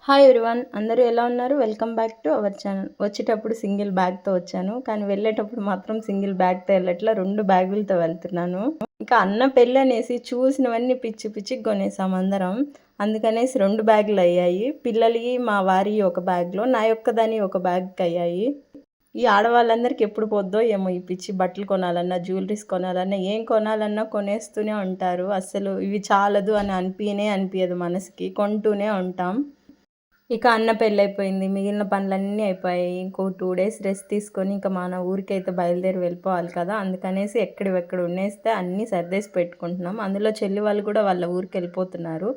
Hi everyone, అందరూ ఎలా ఉన్నారు? Welcome back to our channel. వచ్చేటప్పుడు సింగిల్ బ్యాగ్తో వచ్చాను, కానీ వెళ్ళేటప్పుడు మాత్రం సింగిల్ బ్యాగ్తో వెళ్ళట్లా, 2 బ్యాగులతో వెళ్తున్నాను. ఇంకా అన్న పెళ్ళి అనేసి చూసినవన్నీ పిచ్చి పిచ్చికి కొనేసాం అందరం. అందుకనేసి 2 బ్యాగులు అయ్యాయి. పిల్లలకి మా వారి ఒక బ్యాగ్లో, నా యొక్కదాని ఒక బ్యాగ్కి అయ్యాయి. ఈ ఆడవాళ్ళందరికీ ఎప్పుడు పోద్దో ఏమో ఈ పిచ్చి. బట్టలు కొనాలన్నా, జ్యువెలరీస్ కొనాలన్నా, ఏం కొనాలన్నా కొనేస్తూనే ఉంటారు. అస్సలు ఇవి చాలదు అని అనిపించదు మనసుకి, కొంటూనే ఉంటాం. ఇక అన్న పెళ్ళైపోయింది, మిగిలిన పనులన్నీ అయిపోయాయి. ఇంకో 2 డేస్ రెస్ట్ తీసుకొని ఇంకా మన ఊరికైతే బయలుదేరి వెళ్ళిపోవాలి కదా. అందుకనేసి ఎక్కడివెక్కడ ఉండేస్తే అన్నీ సర్దేసి పెట్టుకుంటున్నాం. అందులో చెల్లి వాళ్ళు కూడా వాళ్ళ ఊరికి వెళ్ళిపోతున్నారు.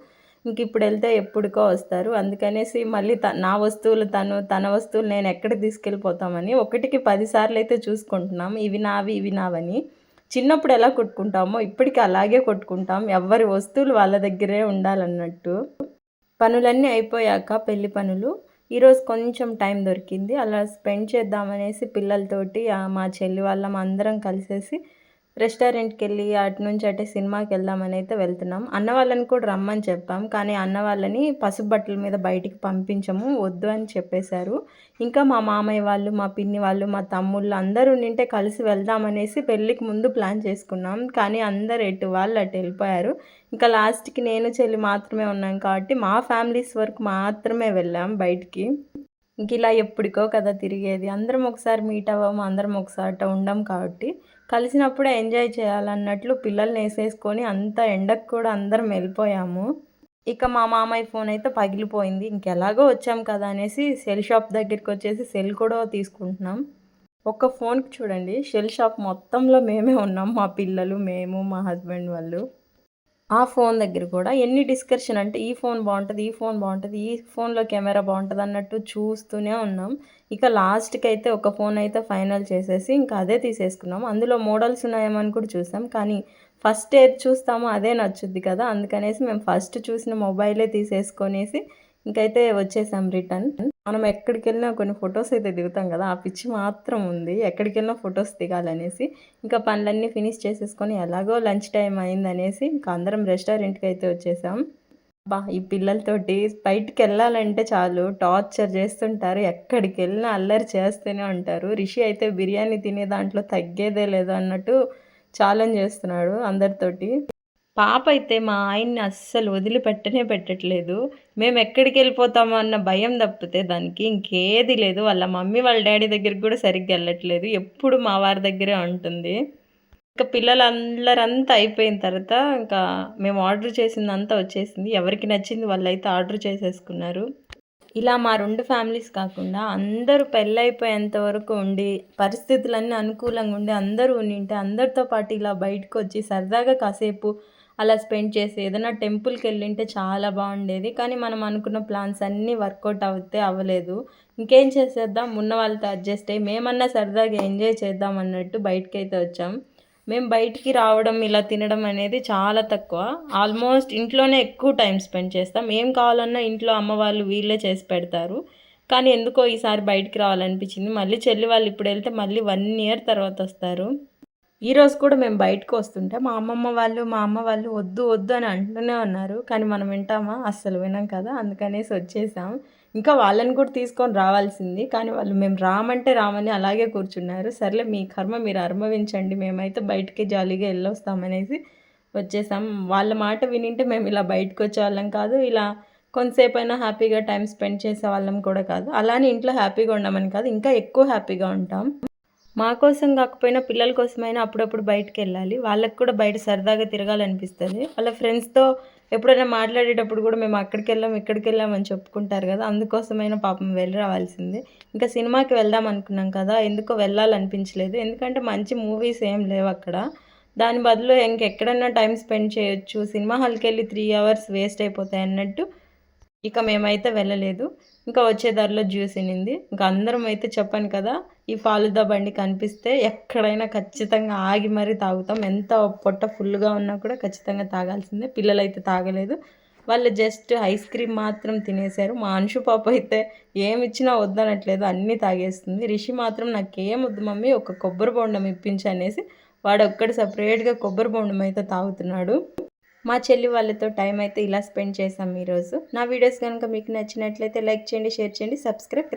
ఇంక ఇప్పుడు వెళ్తే ఎప్పుడుకో వస్తారు. అందుకనేసి మళ్ళీ నా వస్తువులు తన వస్తువులు నేను ఎక్కడికి తీసుకెళ్ళిపోతామని 1కి 10 సార్లు అయితే చూసుకుంటున్నాం, ఇవి నావి ఇవి నావని. చిన్నప్పుడు ఎలా కొట్టుకుంటామో ఇప్పటికీ అలాగే కొట్టుకుంటాం, ఎవరి వస్తువులు వాళ్ళ దగ్గరే ఉండాలన్నట్టు. పనులన్నీ అయిపోయాక పెళ్లి పనులు ఈరోజు కొంచెం టైం దొరికింది, అలా స్పెండ్ చేద్దామనేసి పిల్లలతోటి మా చెల్లి వాళ్ళం అందరం కలిసేసి రెస్టారెంట్కి వెళ్ళి అటు నుంచి అటే సినిమాకి వెళ్దామని అయితే వెళ్తున్నాం. అన్న వాళ్ళని కూడా రమ్మని చెప్పాం, కానీ అన్న వాళ్ళని పసుపు బట్టల మీద బయటికి పంపించము, వద్దు అని చెప్పేశారు. ఇంకా మా మామయ్య వాళ్ళు, మా పిన్ని వాళ్ళు, మా తమ్ముళ్ళు అందరూ నింటే కలిసి వెళ్దామనేసి పెళ్ళికి ముందు ప్లాన్ చేసుకున్నాం. కానీ అందరు ఎటు వాళ్ళు అటు వెళ్ళిపోయారు. ఇంకా లాస్ట్కి నేను చెల్లి మాత్రమే ఉన్నాం కాబట్టి మా ఫ్యామిలీస్ వరకు మాత్రమే వెళ్ళాం బయటికి. ఇంక ఇలా ఎప్పటికో కదా తిరిగేది, అందరం ఒకసారి మీట్ అవ్వము, అందరం ఒకసారి ఉండం కాబట్టి కలిసినప్పుడే ఎంజాయ్ చేయాలన్నట్లు పిల్లల్ని వేసేసుకొని అంత ఎండకు కూడా అందరం వెళ్ళిపోయాము. ఇక మా మామయ్య ఫోన్ అయితే పగిలిపోయింది. ఇంకెలాగో వచ్చాం కదా అనేసి సెల్ షాప్ దగ్గరికి వచ్చేసి సెల్ కూడా తీసుకుంటున్నాం. ఒక్క ఫోన్కి చూడండి, సెల్ షాప్ మొత్తంలో మేమే ఉన్నాం, మా పిల్లలు, మేము, మా హస్బెండ్ వాళ్ళు. ఆ ఫోన్ దగ్గర కూడా ఎన్ని డిస్కషన్ అంటే ఈ ఫోన్ బాగుంటుంది, ఈ ఫోన్ బాగుంటుంది, ఈ ఫోన్లో కెమెరా బాగుంటుంది అన్నట్టు చూస్తూనే ఉన్నాం. ఇక లాస్ట్కి అయితే ఒక ఫోన్ అయితే ఫైనల్ చేసేసి ఇంకా అదే తీసేసుకున్నాం. అందులో మోడల్స్ ఉన్నాయేమని కూడా చూసాం, కానీ ఫస్ట్ ఏది చూస్తామో అదే నచ్చుద్ది కదా. అందుకనేసి మేము ఫస్ట్ చూసిన మొబైలే తీసేసుకొనేసి ఇంకైతే వచ్చేసాం రిటర్న్. మనం ఎక్కడికి వెళ్ళినా కొన్ని ఫొటోస్ అయితే దిగుతాం కదా, ఆ పిచ్చి మాత్రం ఉంది ఎక్కడికి వెళ్ళినా ఫొటోస్ దిగాలనేసి. ఇంకా పనులన్నీ ఫినిష్ చేసేసుకొని ఎలాగో లంచ్ టైం అయిందనేసి ఇంకా అందరం రెస్టారెంట్కి అయితే వచ్చేసాం. ఈ పిల్లలతోటి బయటికి వెళ్ళాలంటే చాలు టార్చర్ చేస్తుంటారు, ఎక్కడికి వెళ్ళినా అల్లరి చేస్తూనే ఉంటారు. రిషి అయితే బిర్యానీ తినే దాంట్లో తగ్గేదే లేదు అన్నట్టు ఛాలెంజ్ చేస్తున్నాడు అందరితోటి. పాప అయితే మా ఆయన్ని అస్సలు పెట్టట్లేదు. మేము ఎక్కడికి వెళ్ళిపోతామో అన్న భయం తప్పితే దానికి ఇంకేది లేదు. వాళ్ళ మమ్మీ వాళ్ళ డాడీ దగ్గరికి కూడా సరిగ్గా వెళ్ళట్లేదు, ఎప్పుడు మా వారి దగ్గరే ఉంటుంది. ఇంకా పిల్లలందరంతా అయిపోయిన తర్వాత ఇంకా మేము ఆర్డర్ చేసిందంతా వచ్చేసింది. ఎవరికి నచ్చింది వాళ్ళైతే ఆర్డర్ చేసేసుకున్నారు. ఇలా మా 2 ఫ్యామిలీస్ కాకుండా అందరూ పెళ్ళైపోయేంత వరకు ఉండి, పరిస్థితులన్నీ అనుకూలంగా ఉండి అందరూ ఉండింటే అందరితో పాటు ఇలా బయటకు వచ్చి సరదాగా కాసేపు అలా స్పెండ్ చేసి ఏదైనా టెంపుల్కి వెళ్ళింటే చాలా బాగుండేది. కానీ మనం అనుకున్న ప్లాన్స్ అన్నీ వర్కౌట్ అవ్వలేదు. ఇంకేం చేసేద్దాం, ఉన్న వాళ్ళతో అడ్జస్ట్ అయ్యి మేమన్నా సరదాగా ఎంజాయ్ చేద్దాం అన్నట్టు బయటకైతే వచ్చాం. మేము బయటికి రావడం ఇలా తినడం అనేది చాలా తక్కువ. ఆల్మోస్ట్ ఇంట్లోనే ఎక్కువ టైం స్పెండ్ చేస్తాం. ఏం కావాలన్నా ఇంట్లో అమ్మ వాళ్ళు వీళ్ళే చేసి పెడతారు. కానీ ఎందుకో ఈసారి బయటికి రావాలనిపించింది. మళ్ళీ చెల్లి వాళ్ళు ఇప్పుడు వెళ్తే మళ్ళీ 1 ఇయర్ తర్వాత వస్తారు. ఈరోజు కూడా మేము బయటకు వస్తుంటే మా అమ్మ వాళ్ళు వద్దు వద్దు అని అంటూనే ఉన్నారు. కానీ మనం వింటామా? అస్సలు వినం కదా. అందుకనేసి వచ్చేసాం. ఇంకా వాళ్ళని కూడా తీసుకొని రావాల్సింది, కానీ వాళ్ళు మేము రామంటే రామని అలాగే కూర్చున్నారు. సర్లే మీ కర్మ మీరు అనుభవించండి, మేమైతే బయటికి జాలీగా వెళ్ళొస్తామనేసి వచ్చేసాం. వాళ్ళ మాట వినింటే మేము ఇలా బయటకు వచ్చేవాళ్ళం కాదు, ఇలా కొంతసేపు అయినా హ్యాపీగా టైం స్పెండ్ చేసే వాళ్ళం కూడా కాదు. అలానే ఇంట్లో హ్యాపీగా ఉండమని కాదు, ఇంకా ఎక్కువ హ్యాపీగా ఉంటాం. మా కోసం కాకపోయినా పిల్లల కోసమైనా అప్పుడప్పుడు బయటకు వెళ్ళాలి. వాళ్ళకి కూడా బయట సరదాగా తిరగాలనిపిస్తుంది. వాళ్ళ ఫ్రెండ్స్తో ఎప్పుడైనా మాట్లాడేటప్పుడు కూడా మేము అక్కడికి వెళ్ళాం ఇక్కడికి వెళ్ళామని చెప్పుకుంటారు కదా, అందుకోసమైనా పాపం వెళ్ళి రావాల్సిందే. ఇంకా సినిమాకి వెళ్దాం అనుకున్నాం కదా, ఎందుకో వెళ్ళాలనిపించలేదు. ఎందుకంటే మంచి మూవీస్ ఏం లేవు అక్కడ. దాని బదులు ఇంకెక్కడన్నా టైం స్పెండ్ చేయొచ్చు, సినిమా హాల్కి వెళ్ళి 3 అవర్స్ వేస్ట్ అయిపోతాయి అన్నట్టు ఇక మేమైతే వెళ్ళలేదు. ఇంకా వచ్చే దారిలో జ్యూస్ తినింది. ఇంకా అందరం అయితే చెప్పాను కదా, ఈ ఫాలుదా బండి కనిపిస్తే ఎక్కడైనా ఖచ్చితంగా ఆగి మరీ తాగుతాం. ఎంత పొట్ట ఫుల్గా ఉన్నా కూడా ఖచ్చితంగా తాగాల్సిందే. పిల్లలు అయితే తాగలేదు, వాళ్ళు జస్ట్ ఐస్ క్రీమ్ మాత్రం తినేశారు. మా అంశు పాప అయితే ఏమి ఇచ్చినా వద్దనట్లేదు, అన్నీ తాగేస్తుంది. రిషి మాత్రం నాకేం వద్దు మమ్మీ, ఒక కొబ్బరి బొండం ఇప్పించనేసి వాడు ఒక్కటి సపరేట్గా కొబ్బరి బొండం అయితే తాగుతున్నాడు. మా చెల్లి వాళ్ళతో టైం అయితే ఇలా స్పెండ్ చేసాం ఈరోజు. నా వీడియోస్ కనుక మీకు నచ్చినట్లయితే లైక్ చేయండి, షేర్ చేయండి, సబ్స్క్రైబ్